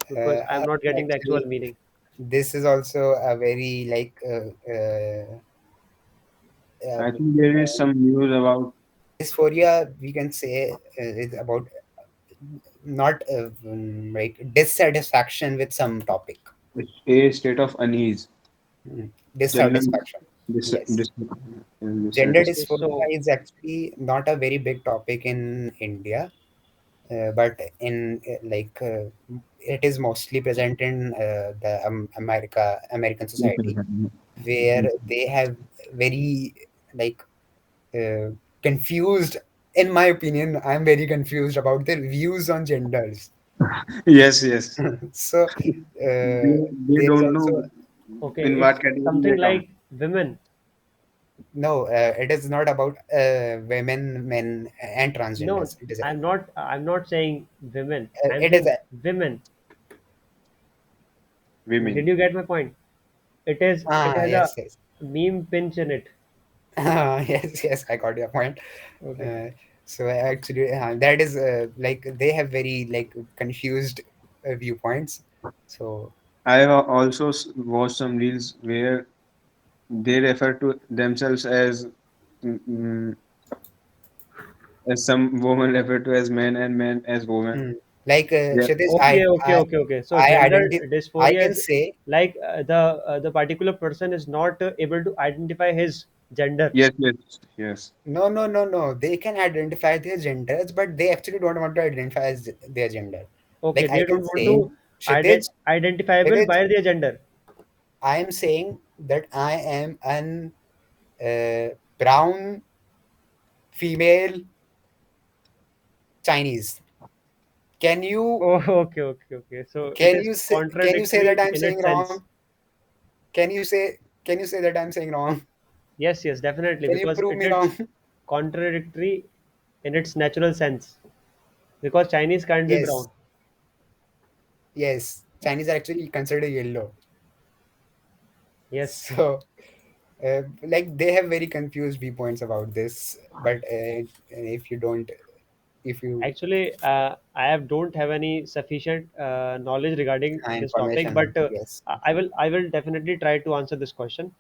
Because I'm not getting the actual Actually, meaning. this is also a very like uh, I think there is some news about dysphoria. We can say is about not like dissatisfaction with some topic. a state of unease. General Dissatisfaction. Yes. Gender Okay, dysphoria so is actually not a very big topic in India, but in it is mostly present in the American society, where they have very like uh, confused. In my opinion, I'm very confused about their views on genders. Yes, yes. So They there is don't also know okay, in what it's category something they come. like women. no. It is not about women, men, and No, transgenders. It is I'm not saying women. I'm it is saying women. Did Women. you get my point? It has a yes, yes. meme pinch in it. Yes, yes, I got your point. Okay. Uh, so actually, that is like they have very like confused viewpoints. So I have also watched some reels where they refer to themselves mm, mm, as some women refer to as men and men as women. mm, like Yeah. Kshitiz, Okay, okay, okay, okay. So gender I dysphoria can is say like the particular person is not able to identify his. gender. Yes, yes, yes. No, no, no, no. They can identify their genders, but they actually don't want to identify as their gender. Okay, Like I they can don't want say, to Kshitij, identifiable Kshitij, by their gender. I am saying that I am an brown female Chinese. Can you Oh, okay, okay, okay. So it can is you say that contradictory I'm in saying its wrong? sense. Can you say that I'm saying wrong? Yes, yes, definitely, Can you because prove it me is wrong? contradictory in its natural sense. Because Chinese can't be Yes, brown. yes. Chinese are actually considered yellow. Yes. So, like they have very confused viewpoints about this. But if you don't, if you Actually, don't have any sufficient knowledge regarding this topic, information, but yes, I will definitely try to answer this question.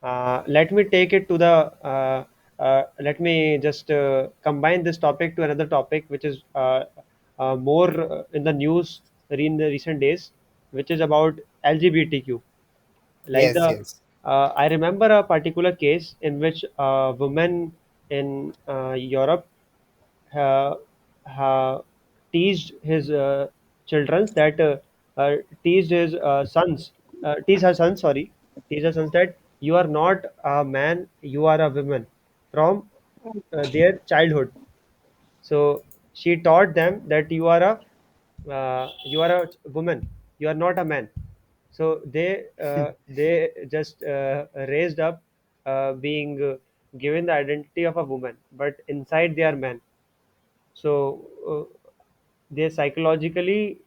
Let me take it to the. Let me just combine this topic to another topic, which is more in the news in the recent days, which is about LGBTQ. Like yes, the, yes. I remember a particular case in which a woman in Europe uh, teased his children that teased his sons teased her sons, sorry, teased her sons that you are not a man, you are a woman from their childhood. So she taught them that you are a woman, you are not a man. So they just raised up being given the identity of a woman, but inside they are men. So they're psychologically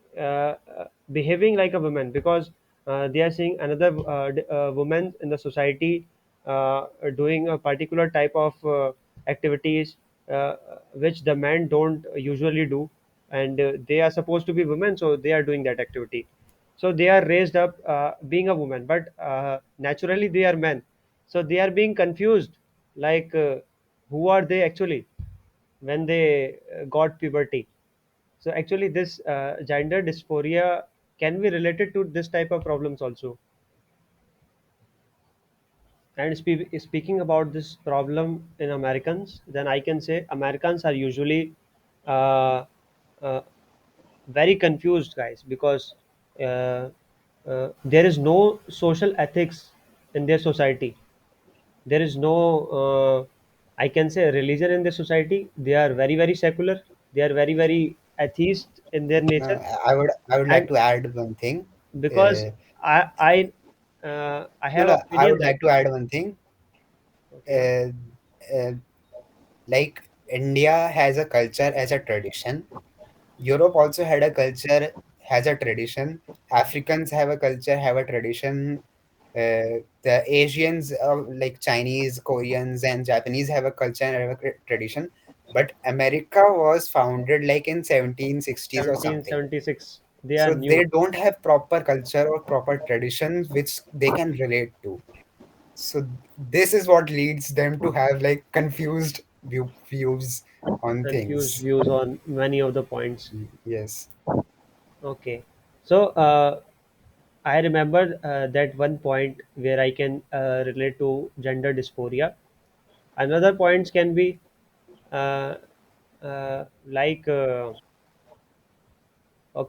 behaving like a woman, because they are seeing another woman in the society doing a particular type of activities which the men don't usually do, and they are supposed to be women, so they are doing that activity. So they are raised up being a woman, but naturally they are men. So they are being confused, like who are they actually when they got puberty. So actually, this gender dysphoria can be related to this type of problems also. And speaking about this problem in Americans, then I can say Americans are usually uh, uh, very confused, guys, because there is no social ethics in their society. There is no, I can say, religion in their society. They are very, very secular. They are very, very atheist in their nature. I would like And to add one thing. because Uh, I no, have no, I opinion would that like to add one thing. okay, Uh, uh, like India has a culture as a tradition. Europe also had a culture, has a tradition. Africans have a culture, have a tradition. The Asians, like Chinese, Koreans, and Japanese, have a culture and have a tradition. But America was founded like in 1760s or something. 1776 they are So new. they don't have proper culture or proper traditions which they can relate to. So this is what leads them to have like confused views on Confused things. views on many of the points. Yes. Okay, so I remember that one point where I can relate to gender dysphoria. Another points can be uh, like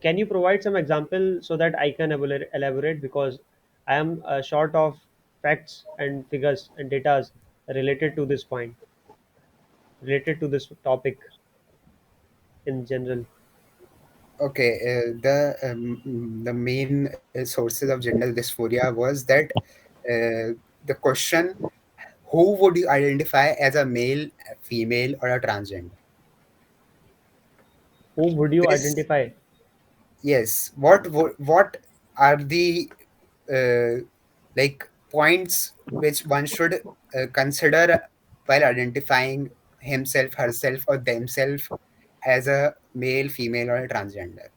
can you provide some example so that I can elaborate, because I am short of facts and figures and data related to this point, related to this topic in general. Okay. The main sources of gender dysphoria was that the question, who would you identify as a male, a female, or a transgender? Who would you This identify? Yes. What are the uh, like points which one should consider while identifying himself, herself, or themselves as a male, female, or a transgender?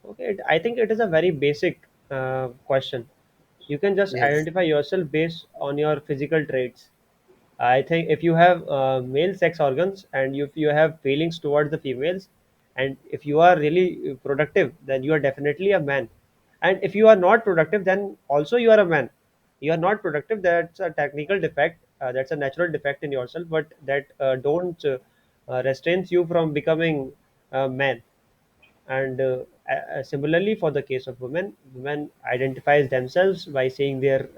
Okay, I think it is a very basic question. You can just Yes. identify yourself based on your physical traits. I think if you have male sex organs and if you have feelings towards the females, and if you are really productive, then you are definitely a man. And if you are not productive, then also you are a man. You are not productive. That's a technical defect. That's a natural defect in yourself, but that don't restrains you from becoming a man. And similarly, for the case of women, women identifies themselves by seeing their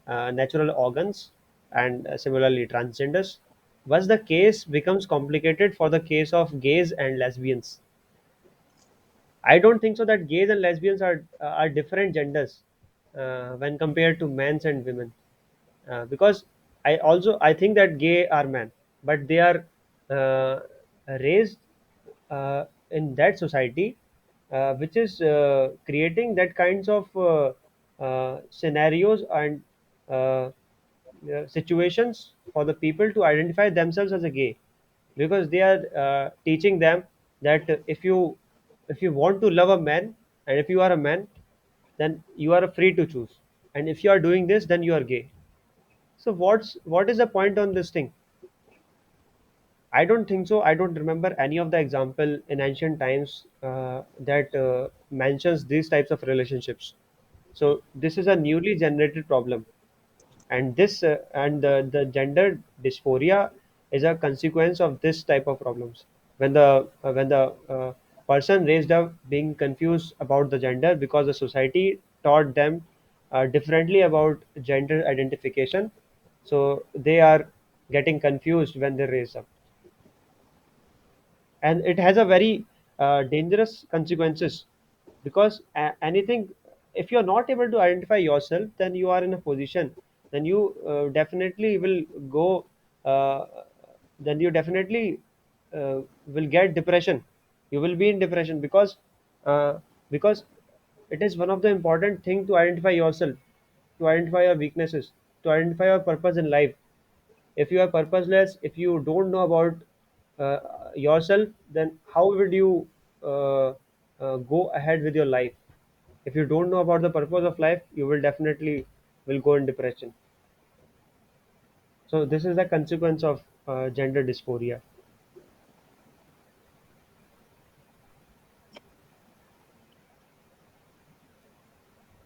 natural organs, and similarly transgenders. Once the case becomes complicated for the case of gays and lesbians, I don't think so that gays and lesbians are different genders when compared to men's and women. Because I think that gay are men, but they are uh, raised in that society, which is creating that kinds of scenarios and uh, situations for the people to identify themselves as a gay, because they are teaching them that if you want to love a man, and if you are a man, then you are free to choose, and if you are doing this, then you are gay. So what is the point on this thing? I don't think so. I don't remember any of the example in ancient times that mentions these types of relationships. So this is a newly generated problem, and the gender dysphoria is a consequence of this type of problems. When the person raised up being confused about the gender because the society taught them differently about gender identification, so they are getting confused when they raise up, and it has a very dangerous consequences, because anything, if you're not able to identify yourself, then you are in a position, then you definitely will go uh, then you definitely will get depression. You will be in depression uh, because it is one of the important thing to identify yourself, to identify your weaknesses, to identify your purpose in life. If you are purposeless, if you don't know about uh, yourself, then how would you go ahead with your life? If you don't know about the purpose of life, you will definitely will go in depression. So this is the consequence of gender dysphoria.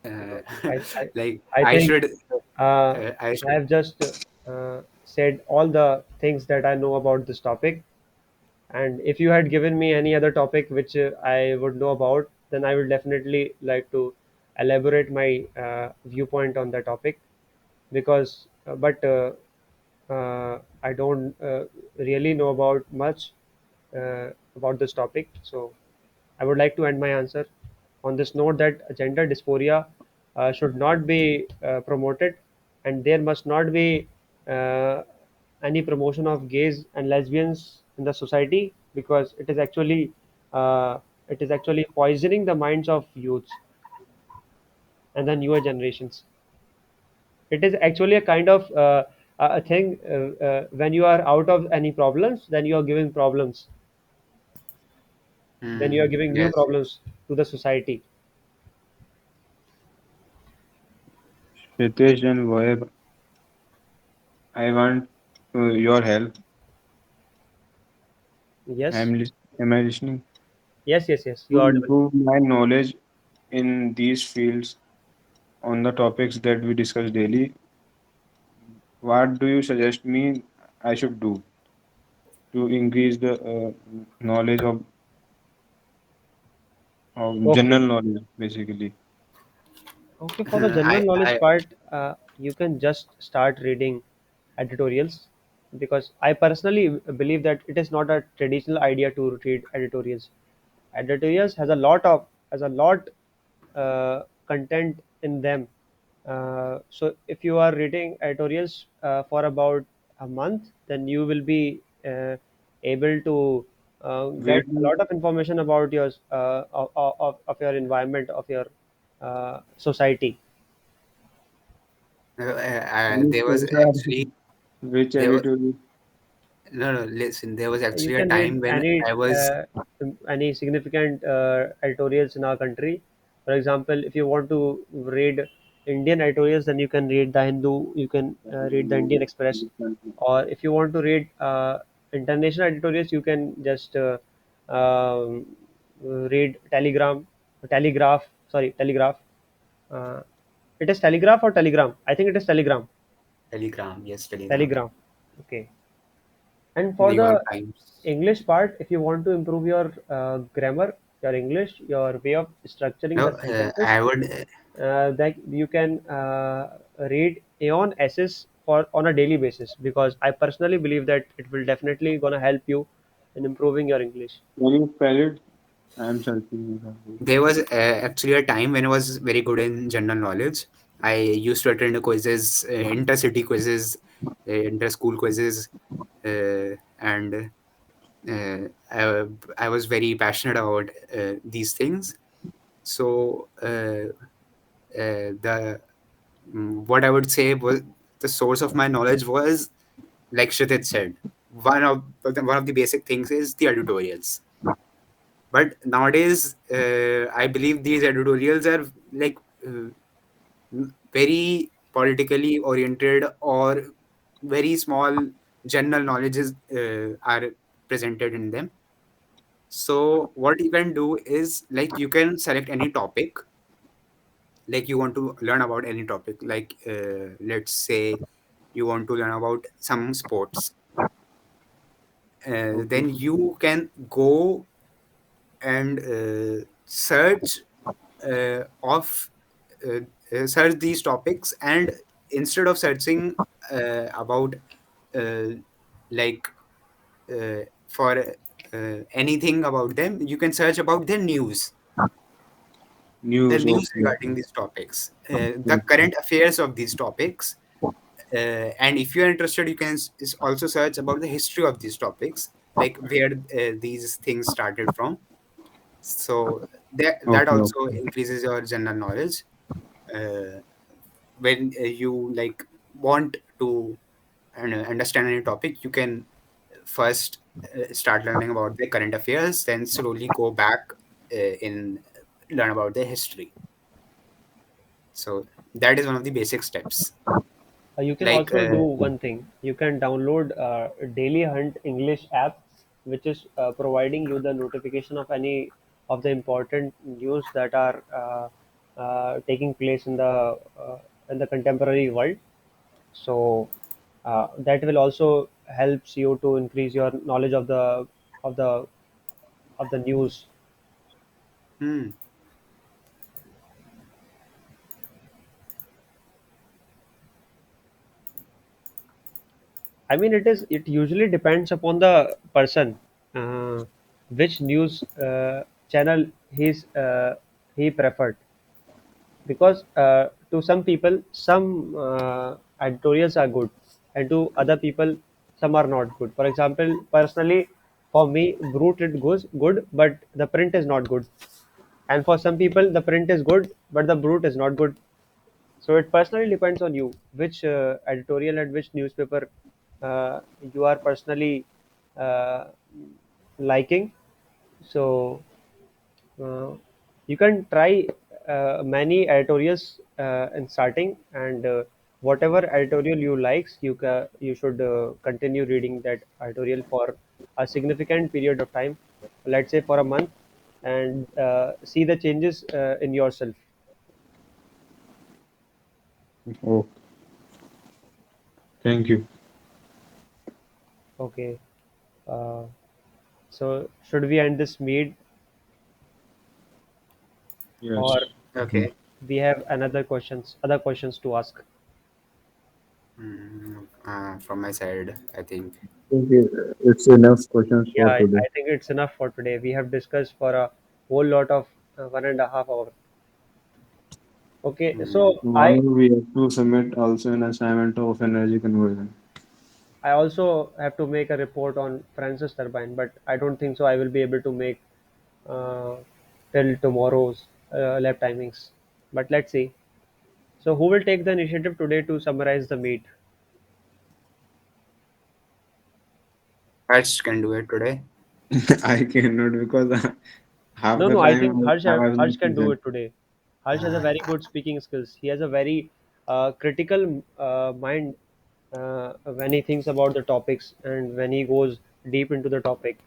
Uh, So i i, like I I think should, uh, I I should. have just said all the things that I know about this topic. And if you had given me any other topic which I would know about, then I would definitely like to elaborate my viewpoint on the topic. Because, but I don't really know about much about this topic. So I would like to end my answer on this note that gender dysphoria should not be promoted, and there must not be uh, any promotion of gays and lesbians in the society, because uh, it is actually poisoning the minds of youths and the newer generations. It is actually a kind of a thing, when you are out of any problems, then you are giving problems, then you are giving new Yes. problems to the society. Ritesh and Voeb, I want your help. Yes, Am I listening? yes, yes, yes, you To are audible. improve my knowledge in these fields on the topics that we discuss daily, what do you suggest me I should do to increase the knowledge of Okay. general knowledge, basically? Okay, for the general knowledge I part, you can just start reading editorials, because I personally believe that it is not a traditional idea to read editorials. Editorials has a lot content in them. So if you are reading editorials for about a month, then you will be able to Where get a do lot of information about your of your environment, of your society. any there was sponsor actually which there was editorial? no, no, listen, there was You actually a can read time when I was any significant editorials in our country. For example, if you want to read Indian editorials, then you can read the Hindu. You can read the Indian Express, or if you want to read international editorials, you can just read Telegraph. Sorry, Telegraph. Uh, It is telegraph or telegram? I think it is telegram. Telegram, yes, Telegram. Telegram. Okay. And for New York the Times. English part, if you want to improve your grammar, your English, your way of structuring No, the sentences, I would. that you can read Aeon essays for on a daily basis, because I personally believe that it will definitely gonna help you in improving your English. Can you spell it? I'm searching it up. There was actually a time when I was very good in general knowledge. I used to attend quizzes, intercity quizzes, inter-school quizzes, and I was very passionate about these things. So the what I would say was the source of my knowledge was, like Kshitij said, one of the basic things is the editorials. But nowadays, I believe these editorials are like very politically oriented, or very small general knowledges are presented in them. So what you can do is, like, you can select any topic, like you want to learn about any topic, like let's say you want to learn about some sports, Okay. then you can go and search of search these topics, and instead of searching about uh, like for anything about them, you can search about the News. news Okay. regarding these topics, the Okay. current affairs of these topics. And if you are interested, you can also search about the history of these topics, like where these things started from. So that Okay. also Okay. increases your general knowledge. uh, when you like want to understand any topic, you can first start learning about the current affairs, then slowly go back in learn about the history. So that is one of the basic steps. You can Like also do one thing. You can download Daily Hunt English app, which is providing you the notification of any of the important news that are taking place in the contemporary world. So that will also helps you to increase your knowledge of the of the news. hmm, I mean, it usually depends upon the person, uh, which news channel he preferred, because to some people some editorials are good, and to other people some are not good. For example, personally, for me, Brute it goes good, but the print is not good, and for some people the print is good but the Brute is not good. So it personally depends on you which editorial and which newspaper you are personally uh, liking. So uh, you can try many editorials in starting, and whatever editorial you likes, you should continue reading that editorial for a significant period of time, let's say for a month, and see the changes in yourself. Oh, thank you. Okay. Uh, so should we end this meet, or Yes. Mhm. okay. we have other questions to ask? From my side, I think. Okay, it's enough questions Yeah, for today. I think it's enough for today. We have discussed for a whole lot of 1.5 hour. Okay, Mm, so Tomorrow we have to submit also an assignment of energy conversion. I also have to make a report on Francis turbine, but I don't think so. I will be able to make uh, till tomorrow's lab timings. But let's see. So who will take the initiative today to summarize the meet? Harsh can do it today. I cannot because half No, the no, I think time I was Harsh not can do present. it today. Harsh has a uh, very good speaking skills. He has a very critical mind when he thinks about the topics and when he goes deep into the topic.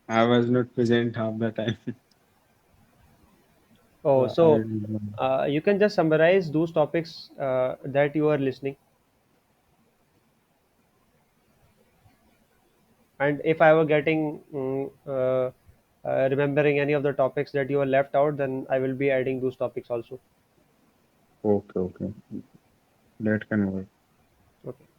I was not present half the time. Oh, Yeah, I so you can just summarize those topics that you are listening. And if I were getting remembering any of the topics that you were left out, then I will be adding those topics also. okay, okay. That can work. Okay.